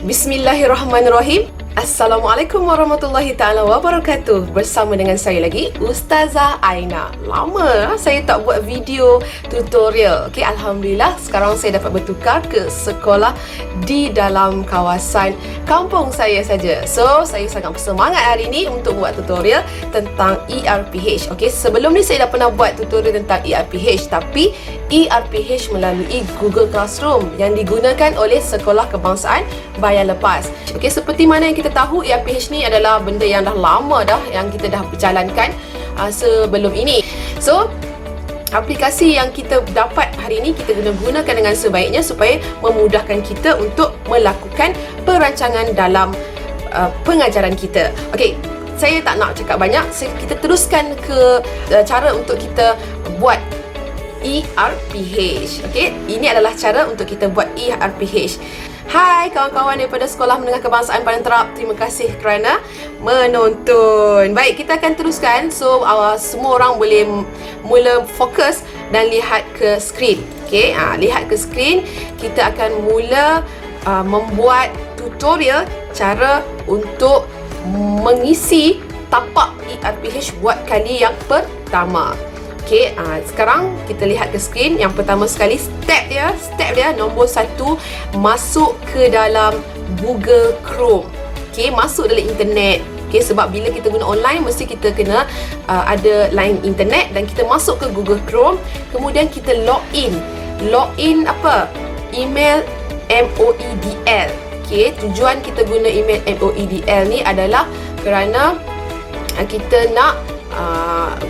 Bismillahirrahmanirrahim. Assalamualaikum warahmatullahi ta'ala wabarakatuh. Bersama dengan saya lagi, Ustazah Aina. Lama saya tak buat video tutorial. Okay, Alhamdulillah sekarang saya dapat bertukar ke sekolah di dalam kawasan kampung saya saja. So, saya sangat bersemangat hari ini untuk buat tutorial tentang ERPH. Okay, sebelum ni saya dah pernah buat tutorial tentang ERPH, tapi ERPH melalui Google Classroom yang digunakan oleh Sekolah Kebangsaan Bayar Lepas. Okay, seperti mana yang kita tahu, ERPH ni adalah benda yang dah lama dah yang kita dah berjalankan sebelum ini. So, aplikasi yang kita dapat hari ini kita gunakan dengan sebaiknya supaya memudahkan kita untuk melakukan perancangan dalam pengajaran kita. Okey, saya tak nak cakap banyak. Kita teruskan ke cara untuk kita buat ERPH. Okey, ini adalah cara untuk kita buat ERPH. Hai kawan-kawan daripada Sekolah Menengah Kebangsaan Padang Terap, terima kasih kerana menonton. Baik, kita akan teruskan. So, semua orang boleh mula fokus dan lihat ke skrin. Okey, lihat ke skrin. Kita akan mula membuat tutorial cara untuk mengisi tapak ERPH buat kali yang pertama. Okey, sekarang kita lihat ke skrin. Yang pertama sekali, step dia nombor 1, masuk ke dalam Google Chrome. Okey, masuk dalam internet. Okey, sebab bila kita guna online mesti kita kena ada line internet, dan kita masuk ke Google Chrome, kemudian kita login apa? Email MOEDL. Okey, tujuan kita guna email MOEDL ni adalah kerana kita nak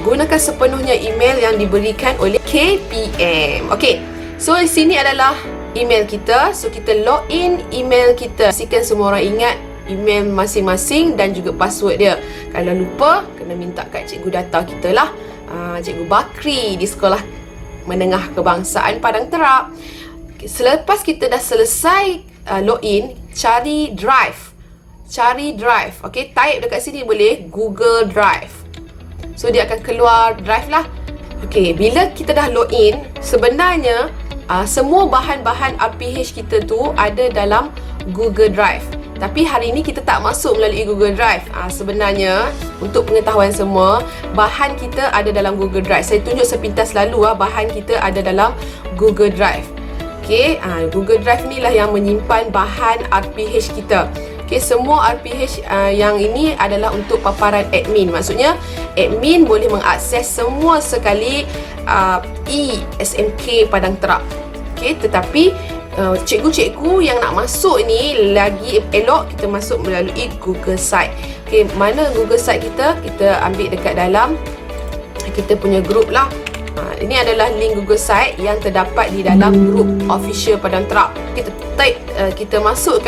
gunakan sepenuhnya email yang diberikan oleh KPM. Okey, so di sini adalah email kita. So kita login email kita. Pastikan semua orang ingat email masing-masing dan juga password dia. Kalau lupa, kena minta kat cikgu data kita lah, Cikgu Bakri di Sekolah Menengah Kebangsaan Padang Terap. Okay, selepas kita dah selesai login, cari drive. Okey, type dekat sini boleh Google Drive. So, dia akan keluar drive lah. Okey, bila kita dah login, sebenarnya semua bahan-bahan RPH kita tu ada dalam Google Drive. Tapi hari ni kita tak masuk melalui Google Drive. Sebenarnya, untuk pengetahuan semua, bahan kita ada dalam Google Drive. Saya tunjuk sepintas lalu bahan kita ada dalam Google Drive. Okey, Google Drive ni lah yang menyimpan bahan RPH kita. Okay, semua RPH yang ini adalah untuk paparan admin. Maksudnya, admin boleh mengakses semua sekali SMK Padang Terap. Okay, tetapi cikgu-cikgu yang nak masuk ni lagi elok kita masuk melalui Google Site. Okay, mana Google Site kita? Kita ambil dekat dalam kita punya group lah. Ini adalah link Google Site yang terdapat di dalam grup official Padang Terap. Kita type, kita masuk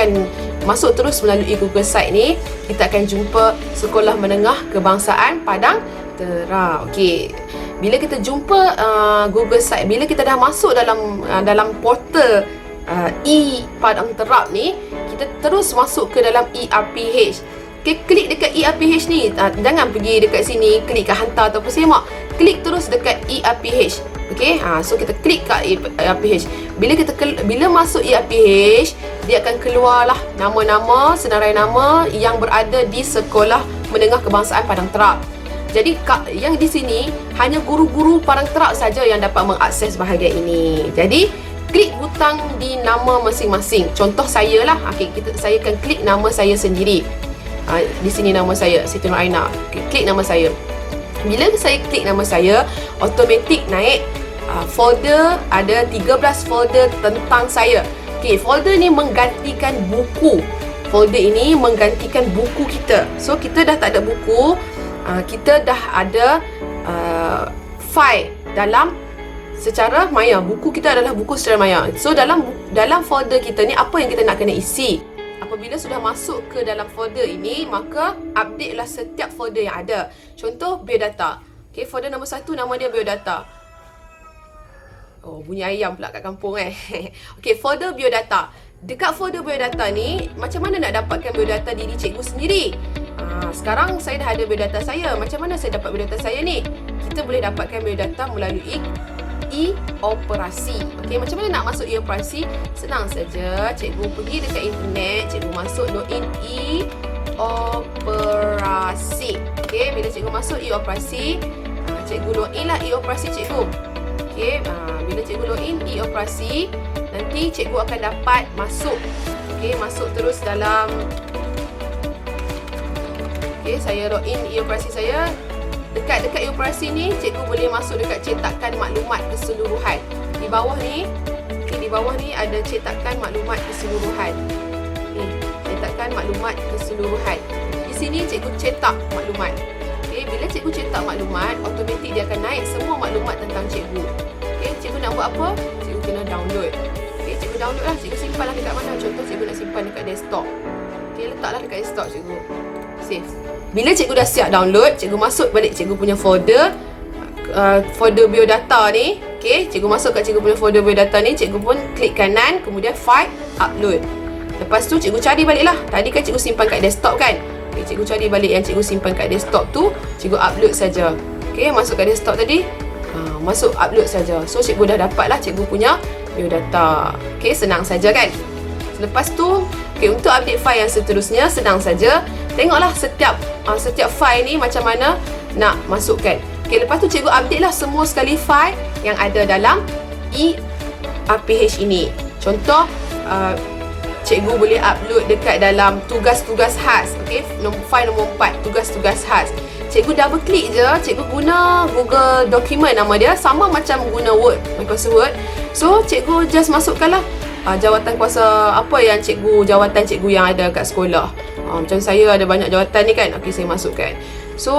terus melalui Google Site ni, kita akan jumpa Sekolah Menengah Kebangsaan Padang Terap. Okey, bila kita jumpa Google Site, bila kita dah masuk dalam portal Padang Terap ni, kita terus masuk ke dalam ERPH. Okey, klik dekat ERPH ni, jangan pergi dekat sini klik kat hantar ataupun semak. Klik terus dekat ERPH. Okey, so kita klik kat ERPH. Bila masuk ERPH, dia akan keluarlah nama-nama, senarai nama yang berada di Sekolah Menengah Kebangsaan Padang Terap. Jadi yang di sini hanya guru-guru Padang Terap saja yang dapat mengakses bahagian ini. Jadi klik butang di nama masing-masing. Contoh saya lah. Okey, saya akan klik nama saya sendiri. Di sini nama saya, Siti Nur Aina. Klik nama saya. Bila saya klik nama saya, automatik naik folder, ada 13 folder tentang saya. Okey, folder ni menggantikan buku. Folder ini menggantikan buku kita. So, kita dah tak ada buku, kita dah ada file dalam secara maya. Buku kita adalah buku secara maya. So, dalam folder kita ni, apa yang kita nak kena isi? Apabila sudah masuk ke dalam folder ini, maka update lah setiap folder yang ada. Contoh, biodata. Okay, folder nombor 1 nama dia biodata. Oh, bunyi ayam pula kat kampung Okay, folder biodata. Dekat folder biodata ni, macam mana nak dapatkan biodata diri cikgu sendiri? Sekarang saya dah ada biodata saya. Macam mana saya dapat biodata saya ni? Kita boleh dapatkan biodata melalui E operasi. Okey, macam mana nak masuk E operasi? Senang saja. Cikgu pergi dekat internet, cikgu masuk login E operasi. Okey, bila cikgu masuk E operasi, cikgu login lah E operasi cikgu. Okey, bila cikgu login E operasi, nanti cikgu akan dapat masuk. Okey, masuk terus dalam. Okey, saya login E operasi saya. Dekat E operasi ni, cikgu boleh masuk dekat cetakan maklumat keseluruhan. Di bawah ni, di bawah ni ada cetakan maklumat keseluruhan. Ni, cetakan maklumat keseluruhan. Di sini cikgu cetak maklumat. Okey, bila cikgu cetak maklumat, automatik dia akan naik semua maklumat tentang cikgu. Okey, cikgu nak buat apa? Cikgu kena download. Okey, cikgu download lah, cikgu simpanlah dekat mana? Contoh cikgu nak simpan dekat desktop. Okey, letaklah dekat desktop cikgu. Save. Bila cikgu dah siap download, cikgu masuk balik cikgu punya folder, folder biodata ni. Okey, cikgu masuk kat cikgu punya folder biodata ni, cikgu pun klik kanan, kemudian file, upload. Lepas tu cikgu cari balik lah. Tadi kan cikgu simpan kat desktop kan? Okey, cikgu cari balik yang cikgu simpan kat desktop tu, cikgu upload saja. Okey, masuk kat desktop tadi, masuk upload saja. So cikgu dah dapat lah cikgu punya biodata. Okey, senang saja kan? Lepas tu, okey, untuk update file yang seterusnya senang saja. Tengoklah setiap file ni macam mana nak masukkan. Okey, lepas tu cikgu update lah semua sekali file yang ada dalam eRPH ini. Contoh, cikgu boleh upload dekat dalam tugas-tugas khas. Okey, file nombor 4, tugas-tugas khas. Cikgu double klik je, cikgu guna Google Document nama dia, sama macam guna Word, Microsoft Word. So, cikgu just masukkanlah jawatan kuasa apa yang jawatan cikgu yang ada kat sekolah. Macam saya ada banyak jawatan ni kan. Okey, saya masukkan. So,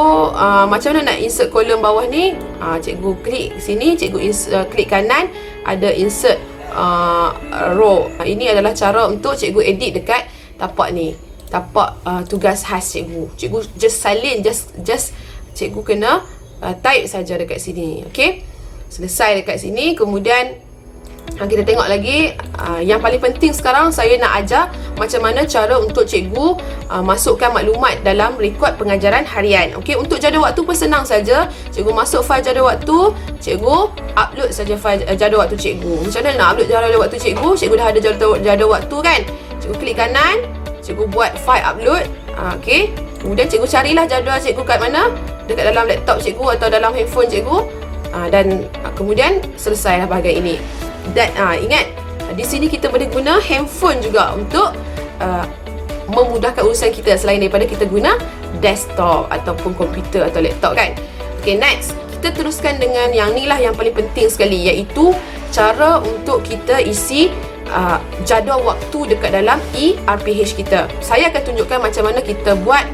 macam mana nak insert kolom bawah ni? Cikgu klik sini, cikgu klik kanan, ada insert row. Ini adalah cara untuk cikgu edit dekat tapak ni. Tapak tugas khas cikgu. Cikgu just salin, just cikgu kena type saja dekat sini. Okey. Selesai dekat sini, kemudian kita tengok lagi. Yang paling penting sekarang saya nak ajar macam mana cara untuk cikgu masukkan maklumat dalam rekod pengajaran harian. Okey, untuk jadual waktu pun senang saja. Cikgu masuk fail jadual waktu, cikgu upload saja fail jadual waktu cikgu. Macam mana nak upload jadual waktu cikgu? Cikgu dah ada jadual waktu kan? Cikgu klik kanan, cikgu buat file upload. Okey, kemudian cikgu carilah jadual cikgu kat mana? Dekat dalam laptop cikgu atau dalam handphone cikgu. Dan kemudian selesailah bahagian ini. Dan ingat, di sini kita boleh guna handphone juga untuk memudahkan urusan kita selain daripada kita guna desktop ataupun komputer atau laptop kan. Okay, next kita teruskan dengan yang ni lah yang paling penting sekali, iaitu cara untuk kita isi jadual waktu dekat dalam eRPH kita. Saya akan tunjukkan macam mana kita buat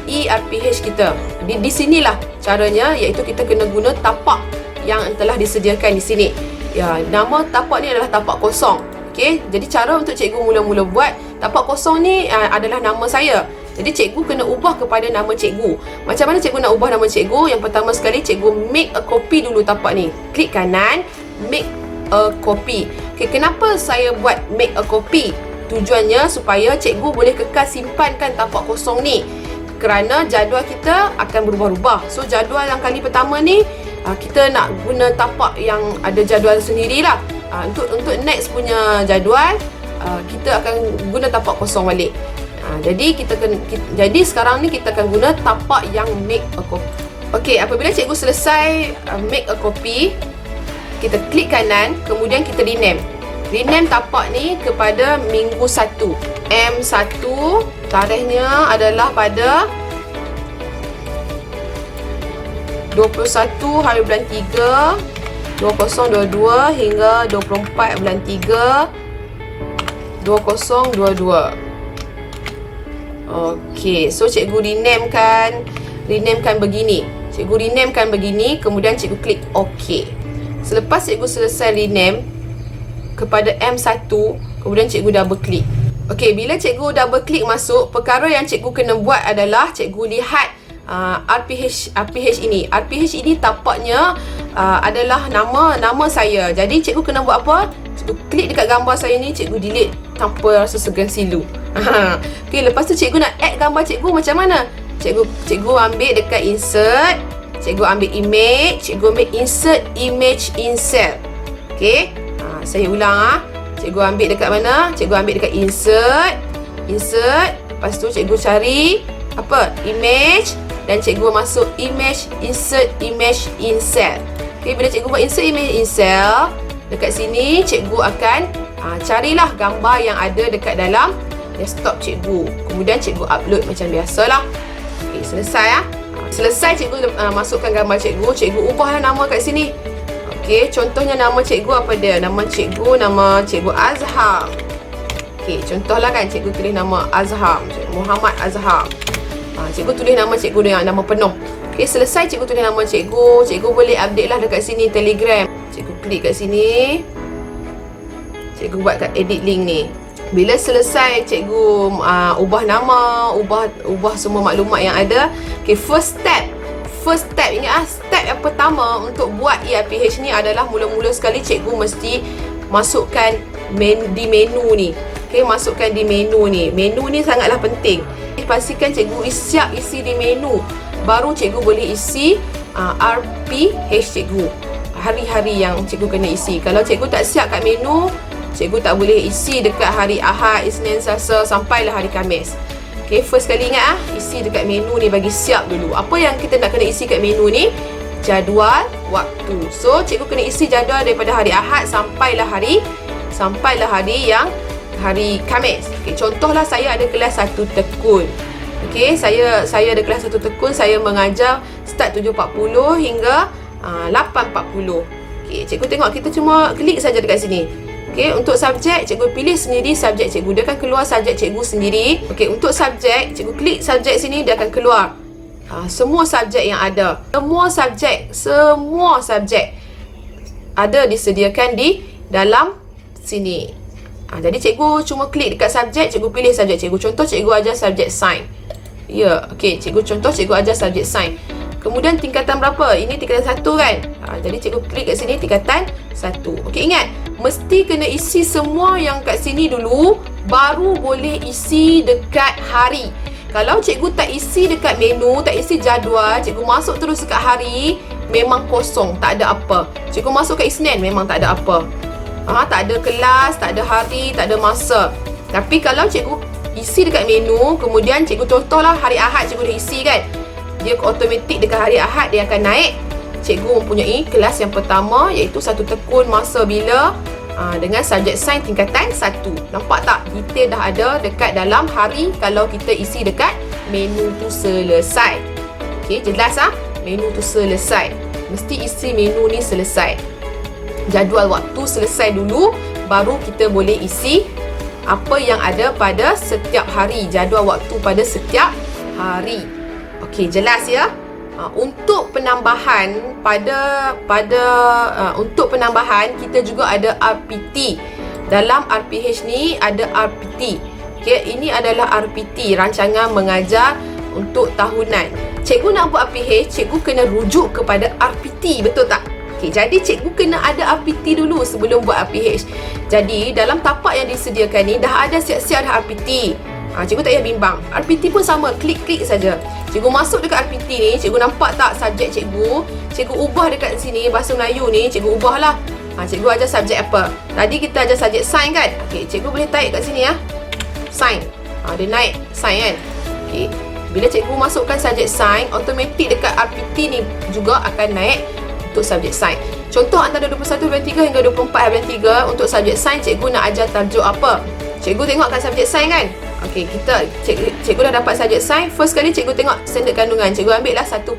eRPH kita. Di sinilah caranya, iaitu kita kena guna tapak yang telah disediakan di sini. Ya, nama tapak ni adalah tapak kosong. Okey, jadi cara untuk cikgu mula-mula buat tapak kosong ni adalah nama saya. Jadi cikgu kena ubah kepada nama cikgu. Macam mana cikgu nak ubah nama cikgu? Yang pertama sekali, cikgu make a copy dulu tapak ni. Klik kanan, make a copy. Okey, kenapa saya buat make a copy? Tujuannya supaya cikgu boleh kekal simpankan tapak kosong ni. Kerana jadual kita akan berubah-ubah. So jadual yang kali pertama ni kita nak guna tapak yang ada jadual sendirilah. Untuk next punya jadual kita akan guna tapak kosong balik. Jadi sekarang ni kita akan guna tapak yang make a copy. Okey, apabila cikgu selesai make a copy, kita klik kanan, kemudian kita rename. Rename tapak ni kepada minggu 1. M1, tarikhnya adalah pada 21 hari bulan 3 2022 hingga 24 bulan 3 2022. Okey, so cikgu renamekan begini. Cikgu renamekan begini, kemudian cikgu klik OK. Selepas cikgu selesai rename kepada M1, kemudian cikgu double klik. Okey, bila cikgu double klik masuk, perkara yang cikgu kena buat adalah cikgu lihat RPH ini. RPH ini tapaknya adalah nama saya. Jadi cikgu kena buat apa? Cikgu klik dekat gambar saya ni, cikgu delete tanpa rasa segan silu. Okey, lepas tu cikgu nak add gambar cikgu macam mana? Cikgu ambil dekat insert, cikgu ambil image, cikgu ambil insert image in cell. Okey, saya ulang cikgu ambil dekat mana? Cikgu ambil dekat insert. Lepas tu cikgu cari apa? Image, dan cikgu masuk image, insert image in cell. Okey, bila cikgu buat insert image in cell, dekat sini cikgu akan carilah gambar yang ada dekat dalam desktop cikgu. Kemudian cikgu upload macam biasalah. Okey, selesai Selesai cikgu masukkan gambar cikgu, cikgu ubahlah nama kat sini. Okey, contohnya nama cikgu apa dia? Nama cikgu Azhar. Okey, contohlah kan cikgu tulis nama Azhar, Muhammad Azhar. Cikgu tulis nama cikgu dengan nama penuh. Okey, selesai cikgu tulis nama cikgu, cikgu boleh update lah dekat sini Telegram. Cikgu klik kat sini. Cikgu buat kat edit link ni. Bila selesai cikgu ubah nama, ubah semua maklumat yang ada. Okay, first step ingat step yang pertama untuk buat ERPH ni adalah mula-mula sekali cikgu mesti masukkan di menu ni. Okay, masukkan di menu ni. Menu ni sangatlah penting. Pastikan cikgu siap isi di menu, baru cikgu boleh isi RPH cikgu. Hari-hari yang cikgu kena isi. Kalau cikgu tak siap kat menu, cikgu tak boleh isi dekat hari Ahad, Isnin, Selasa sampailah hari Khamis. Okay, first kali ingat isi dekat menu ni, bagi siap dulu. Apa yang kita nak kena isi kat menu ni? Jadual waktu. So, cikgu kena isi jadual daripada hari Ahad sampailah hari yang hari Khamis. Okay, contohlah saya ada kelas 1 tekun. Okay, saya ada kelas 1 tekun, saya mengajar start 7.40 hingga 8.40. Okay, cikgu tengok kita cuma klik saja dekat sini. Okay, untuk subjek, cikgu pilih sendiri subjek cikgu. Dia akan keluar subjek cikgu sendiri. Okay, untuk subjek, cikgu klik subjek sini, dia akan keluar semua subjek yang ada. Semua subjek ada disediakan di dalam sini. Jadi cikgu cuma klik dekat subjek, cikgu pilih subjek cikgu. Contoh cikgu ajar subjek sains. Ya, okay, cikgu ajar subjek sains. Kemudian tingkatan berapa? Ini tingkatan 1 kan? Jadi cikgu klik kat sini tingkatan 1. Okey, ingat, mesti kena isi semua yang kat sini dulu, baru boleh isi dekat hari. Kalau cikgu tak isi dekat menu, tak isi jadual, cikgu masuk terus dekat hari, memang kosong, tak ada apa. Cikgu masuk kat Isnin, memang tak ada apa. Tak ada kelas, tak ada hari, tak ada masa. Tapi kalau cikgu isi dekat menu, kemudian cikgu contohlah hari Ahad cikgu dah isi kan, dia automatik dekat hari Ahad dia akan naik. Cikgu mempunyai kelas yang pertama, iaitu 1 tekun masa bila dengan subjek sains tingkatan 1. Nampak tak? Detail dah ada dekat dalam hari kalau kita isi dekat menu tu selesai. Okey, jelas menu tu selesai. Mesti isi menu ni selesai. Jadual waktu selesai dulu, baru kita boleh isi apa yang ada pada setiap hari, jadual waktu pada setiap hari. Okey, jelas ya? Untuk penambahan untuk penambahan kita juga ada RPT. Dalam RPH ni ada RPT. Okey, ini adalah RPT, rancangan mengajar untuk tahunan. Cikgu nak buat RPH, cikgu kena rujuk kepada RPT, betul tak? Okey, jadi cikgu kena ada RPT dulu sebelum buat RPH. Jadi dalam tapak yang disediakan ni dah ada siap-siap dah RPT. Cikgu tak payah bimbang. RPT pun sama, klik-klik saja. Cikgu masuk dekat RPT ni, cikgu nampak tak subjek cikgu? Cikgu ubah dekat sini, bahasa Melayu ni, cikgu ubahlah. Cikgu ajar subjek apa? Tadi kita ajar subjek sains kan? Okey, cikgu boleh tarik kat sini sains. Dia naik sains kan? Okey. Bila cikgu masukkan subjek sains, automatik dekat RPT ni juga akan naik untuk subjek sains. Contoh antara 21 bulan 3 hingga 24 bulan 3 untuk subjek sains, cikgu nak ajar tajuk apa? Cikgu tengokkan subjek sains kan? Okey, cikgu dah dapat subjek sains. First kali cikgu tengok standard kandungan. Cikgu ambil lah 1.1.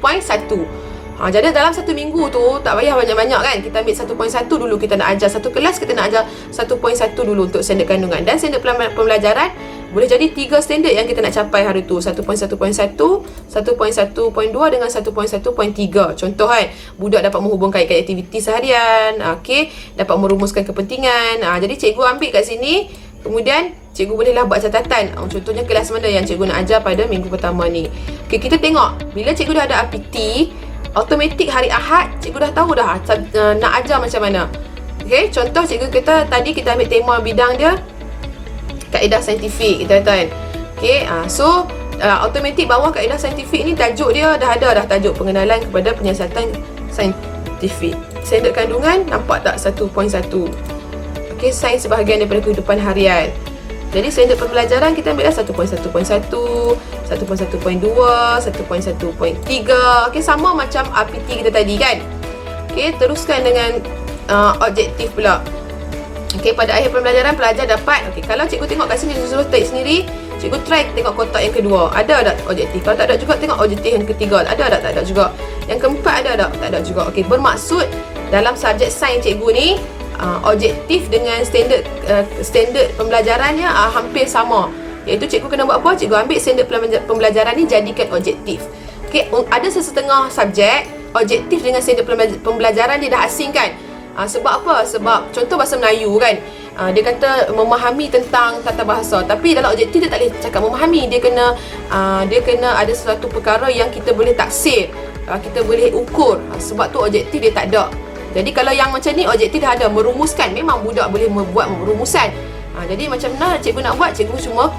Jadi dalam 1 minggu tu tak payah banyak-banyak kan. Kita ambil 1.1 dulu, kita nak ajar satu kelas, kita nak ajar 1.1 dulu untuk standard kandungan. Dan standard pembelajaran boleh jadi 3 standard yang kita nak capai hari tu. 1.1.1, 1.1.2 dengan 1.1.3. Contoh kan, budak dapat menghubungkan aktiviti seharian, okey, dapat merumuskan kepentingan. Jadi cikgu ambil kat sini, kemudian cikgu bolehlah buat catatan. Contohnya kelas mana yang cikgu nak ajar pada minggu pertama ni. Okey, kita tengok bila cikgu dah ada RPT, automatik hari Ahad cikgu dah tahu dah nak ajar macam mana. Okey, contoh cikgu kita tadi kita ambil tema bidang dia kaedah saintifik, kita kata kan. Okey, so automatik bawah kaedah saintifik ni tajuk dia dah ada dah, tajuk pengenalan kepada penyiasatan saintifik. Standard kandungan nampak tak 1.1. Okey, sains sebahagian daripada kehidupan harian. Jadi standard pembelajaran kita ambil dah 1.1.1, 1.1.2, 1.1.3. Okey, sama macam RPT kita tadi kan. Okey, teruskan dengan objektif pula. Okey, pada akhir pembelajaran pelajar dapat, okey, kalau cikgu tengok kat sini suruh take sendiri, cikgu try tengok kotak yang kedua, ada tak objektif? Kalau tak ada juga, tengok objektif yang ketiga, ada tak? Tak ada juga. Yang keempat ada tak? Tak ada juga. Okey, bermaksud dalam subjek sains cikgu ni objektif dengan standard pembelajarannya hampir sama. Iaitu cikgu kena buat apa? Cikgu ambil standard pembelajaran ni jadikan objektif. Okey, ada sesetengah subjek objektif dengan standard pembelajaran dia dah asing kan. Sebab apa? Sebab contoh bahasa Melayu kan, dia kata memahami tentang tata bahasa, tapi dalam objektif dia tak boleh cakap memahami. Dia kena ada sesuatu perkara yang kita boleh taksir, kita boleh ukur. Sebab tu objektif dia tak ada. Jadi kalau yang macam ni objektif dah ada, merumuskan. Memang budak boleh membuat rumusan. Jadi macam mana cikgu nak buat? Cikgu cuma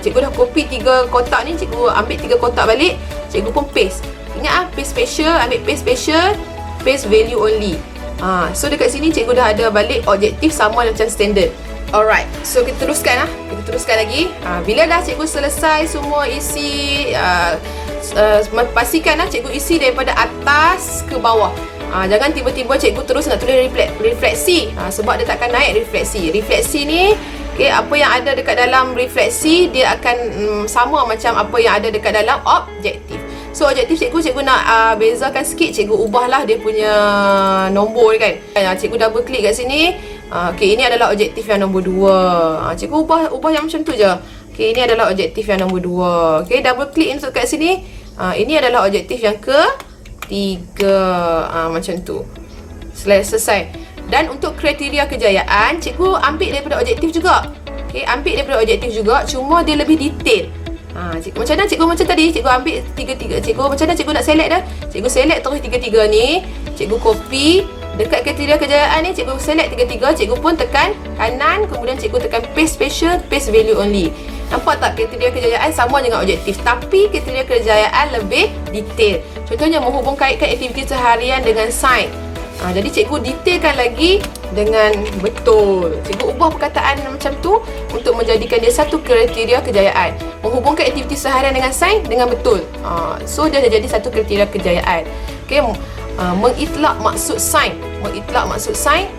cikgu dah copy 3 kotak ni, cikgu ambil 3 kotak balik, cikgu pun paste. Ingat paste special, ambil paste special, paste value only. So dekat sini cikgu dah ada balik objektif sama macam standard. Alright, so kita teruskan kita teruskan lagi. Bila dah cikgu selesai semua isi, pastikan cikgu isi daripada atas ke bawah. Jangan tiba-tiba cikgu terus nak tulis refleksi, sebab dia takkan naik refleksi. Refleksi ni, okay, apa yang ada dekat dalam refleksi dia akan sama macam apa yang ada dekat dalam objektif. So objektif cikgu nak bezakan sikit, cikgu ubahlah dia punya nombor kan. Cikgu double klik kat sini. Okay, ini adalah objektif yang nombor 2. Cikgu ubah yang macam tu je. Okay, ini adalah objektif yang nombor 2. Okay, double klik untuk kat sini. Ini adalah objektif yang ke-3. Macam tu. Selesai. Dan untuk kriteria kejayaan, cikgu ambil daripada objektif juga. Okay, ambil daripada objektif juga, cuma dia lebih detail. Cikgu macam mana? Cikgu macam tadi, cikgu ambil 3-3. Cikgu macam mana cikgu nak select dah? Cikgu select terus 3-3 ni. Cikgu copy. Dekat kriteria kejayaan ni, cikgu select 3-3. Cikgu pun tekan kanan. Kemudian cikgu tekan paste special, paste value only. Nampak tak kriteria kejayaan sama dengan objektif, tapi kriteria kejayaan lebih detail. Contohnya menghubung kaitkan aktiviti seharian dengan sains. Jadi cikgu detailkan lagi dengan betul. Cikgu ubah perkataan macam tu untuk menjadikan dia satu kriteria kejayaan. Menghubungkan aktiviti seharian dengan sains dengan betul. So dia dah jadi satu kriteria kejayaan. Okey, mengitlak maksud sains. Mengitlak maksud sains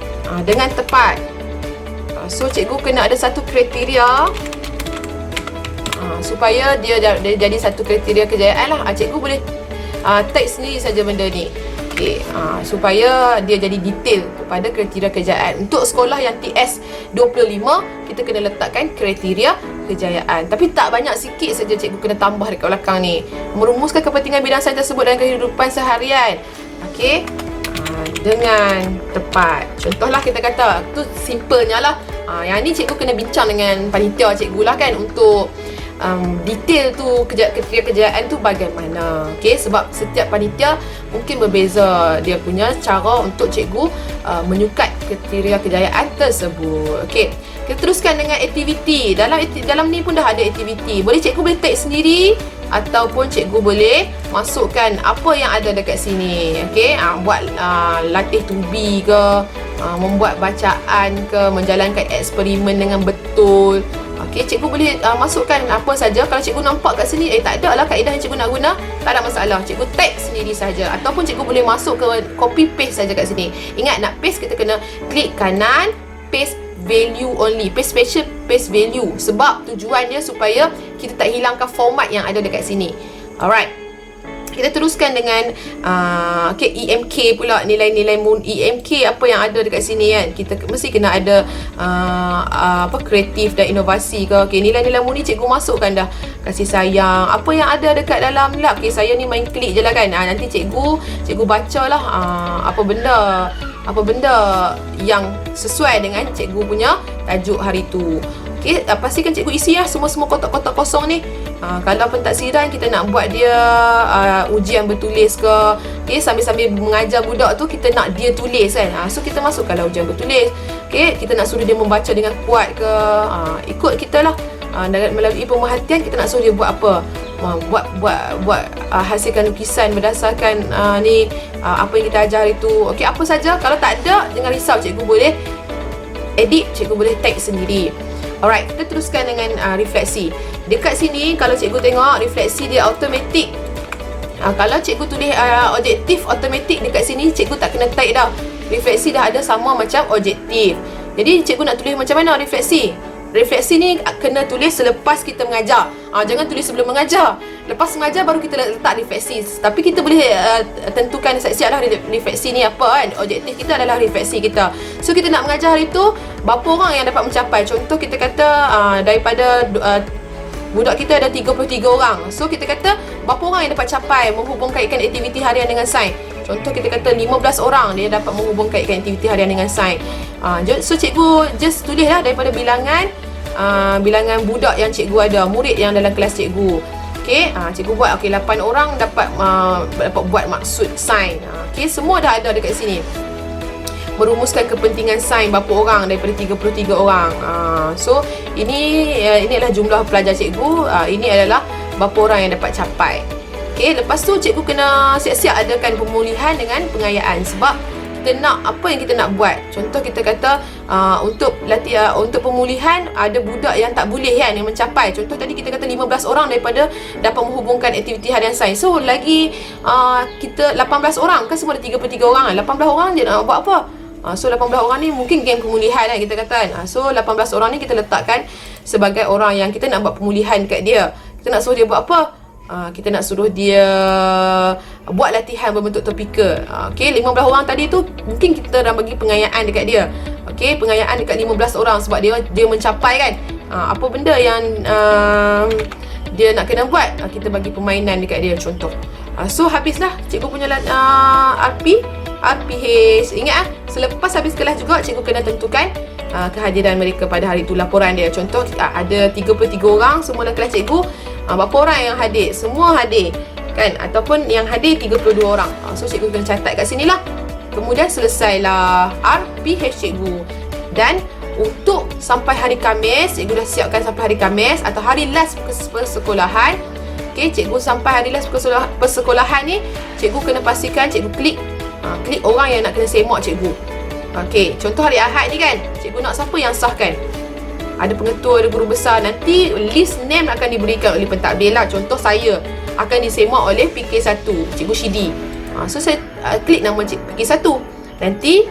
dengan tepat. So cikgu kena ada satu kriteria supaya dia jadi satu kriteria kejayaan lah. Cikgu boleh tag sendiri saja benda ni. Okay, supaya dia jadi detail kepada kriteria kejayaan. Untuk sekolah yang TS25, kita kena letakkan kriteria kejayaan. Tapi tak banyak, sikit saja cikgu kena tambah dekat belakang ni. Merumuskan kepentingan bidang sains tersebut dalam kehidupan seharian. Okey, dengan tepat. Contohlah kita kata, tu simpelnya lah. Yang ni cikgu kena bincang dengan panitia cikgu lah kan, untuk detail tu kriteria kejayaan tu bagaimana. Okey, sebab setiap panitia mungkin berbeza dia punya cara untuk cikgu menyukat kriteria kejayaan tersebut. Okey, kita teruskan dengan aktiviti. Dalam ni pun dah ada aktiviti. Boleh cikgu boleh take sendiri ataupun cikgu boleh masukkan apa yang ada dekat sini. Okey, buat latih tubi ke, membuat bacaan ke, menjalankan eksperimen dengan betul. Okey, cikgu boleh masukkan apa saja. Kalau cikgu nampak kat sini tak ada lah kaedah yang cikgu nak guna, tak ada masalah, cikgu tag sendiri saja. Ataupun cikgu boleh masuk ke copy paste saja kat sini. Ingat, nak paste kita kena klik kanan, paste value only, paste special, paste value. Sebab tujuan dia supaya kita tak hilangkan format yang ada dekat sini. Alright, kita teruskan dengan EMK pula, nilai-nilai EMK apa yang ada dekat sini kan. Kita mesti kena ada kreatif dan inovasi ke. Okey, nilai-nilai ni cikgu masukkan dah. Kasih sayang, apa yang ada dekat dalam ni lah. Okey, saya ni main klik je lah kan. Nanti cikgu bacalah apa benda yang sesuai dengan cikgu punya tajuk hari tu. Okey, pastikan cikgu isi lah semua kotak-kotak kosong ni. Kalau pentadsiran kita nak buat dia ujian bertulis ke, okay, sambil-sambil mengajar budak tu kita nak dia tulis kan. So kita masukkanlah ujian bertulis. Okay, kita nak suruh dia membaca dengan kuat ke, ikut kita lah. Melalui pemerhatian kita nak suruh dia buat apa. hasilkan lukisan berdasarkan apa yang kita ajar hari tu. Okey, apa saja. Kalau tak ada, jangan risau, cikgu boleh edit, cikgu boleh tag sendiri. Alright, kita teruskan dengan refleksi. Dekat sini kalau cikgu tengok refleksi dia automatik. Kalau cikgu tulis objektif automatik, dekat sini cikgu tak kena tag dah. Refleksi dah ada sama macam objektif. Jadi cikgu nak tulis macam mana refleksi? Refleksi ni kena tulis selepas kita mengajar. Jangan tulis sebelum mengajar. Lepas mengajar baru kita letak refleksi. Tapi kita boleh tentukan siap-siap lah refleksi ni apa kan. Objektif kita adalah refleksi kita. So kita nak mengajar hari tu, berapa orang yang dapat mencapai. Contoh kita kata daripada budak kita ada 33 orang. So kita kata berapa orang yang dapat capai menghubung kaitkan aktiviti harian dengan sains. Contoh kita kata 15 orang dia dapat menghubung kaitkan aktiviti harian dengan sains. So cikgu just tulis lah daripada bilangan budak yang cikgu ada, murid yang dalam kelas cikgu. Okey, cikgu buat 8 orang dapat buat maksud sains. Okey, semua dah ada dekat sini. Merumuskan kepentingan sains berapa orang daripada 33 orang. So ini adalah jumlah pelajar cikgu. Ini adalah berapa orang yang dapat capai. Okey, lepas tu cikgu kena siap-siap adakan pemulihan dengan pengayaan sebab kita nak apa yang kita nak buat. Contoh kita kata untuk latihan, untuk pemulihan ada budak yang tak boleh kan yang mencapai. Contoh tadi kita kata 15 orang daripada dapat menghubungkan aktiviti harian sains. So lagi kita 18 orang kan, semua ada 33 orang kan. 18 orang dia nak buat apa? So 18 orang ni mungkin game pemulihan kan kita kata kan. So 18 orang ni kita letakkan sebagai orang yang kita nak buat pemulihan kat dia. Kita nak suruh dia buat apa? Kita nak suruh dia buat latihan berbentuk topikal. Okey, 15 orang tadi tu mungkin kita dah bagi pengayaan dekat dia. Okey, pengayaan dekat 15 orang sebab dia mencapai kan. Apa benda yang dia nak kena buat, kita bagi permainan dekat dia contoh. So habislah cikgu punya RPH. Ingat selepas habis kelas juga cikgu kena tentukan kehadiran mereka pada hari itu, laporan dia. Contoh ada 33 orang semua dalam kelas cikgu. Berapa orang yang hadir? Semua hadir kan, ataupun yang hadir 32 orang. So cikgu kena catat kat sini lah. Kemudian selesailah RPH cikgu. Dan untuk sampai hari Khamis, cikgu dah siapkan sampai hari Khamis atau hari last persekolahan. Okey, cikgu sampai hari last persekolahan ni, cikgu kena pastikan cikgu klik orang yang nak kena semak cikgu. Okey, contoh hari Ahad ni kan, cikgu nak siapa yang sahkan. Ada pengetua, ada guru besar. Nanti list name akan diberikan oleh pentadbir lah. Contoh saya akan disemak oleh PK1, Cikgu Shidi. So saya klik nama PK1. Nanti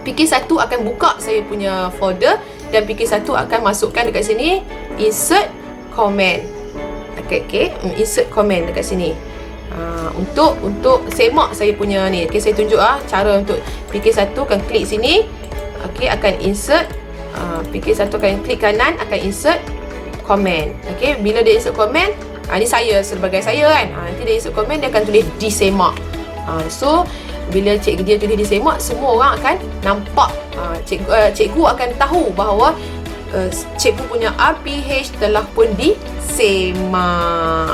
PK1 akan buka saya punya folder dan PK1 akan masukkan dekat sini insert comment. Okay, insert comment dekat sini. Untuk semak saya punya ni. Okay, saya tunjuk cara untuk PK1 akan klik sini. Okay, akan insert. PK1 akan klik kanan, akan insert comment. Okay, bila dia insert comment, ni saya sebagai saya kan. Nanti dia insert comment, dia akan tulis disemak. So bila dia tulis disemak, semua orang akan nampak. Cikgu akan tahu bahawa cikgu punya RPH telah pun disemak.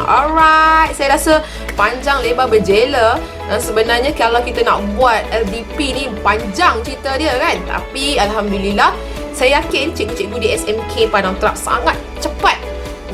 Alright, saya rasa panjang lebar berjela. Sebenarnya kalau kita nak buat LDP ni panjang cerita dia kan. Tapi alhamdulillah, saya yakin cikgu-cikgu di SMK Padang Terap sangat cepat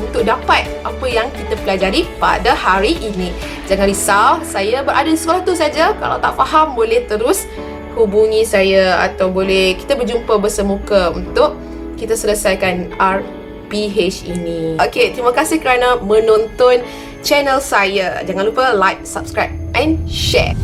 untuk dapat apa yang kita pelajari pada hari ini. Jangan risau, saya berada di sekolah tu saja. Kalau tak faham, boleh terus hubungi saya atau boleh kita berjumpa bersemuka untuk kita selesaikan RPH ini. Okey, terima kasih kerana menonton channel saya. Jangan lupa like, subscribe and share.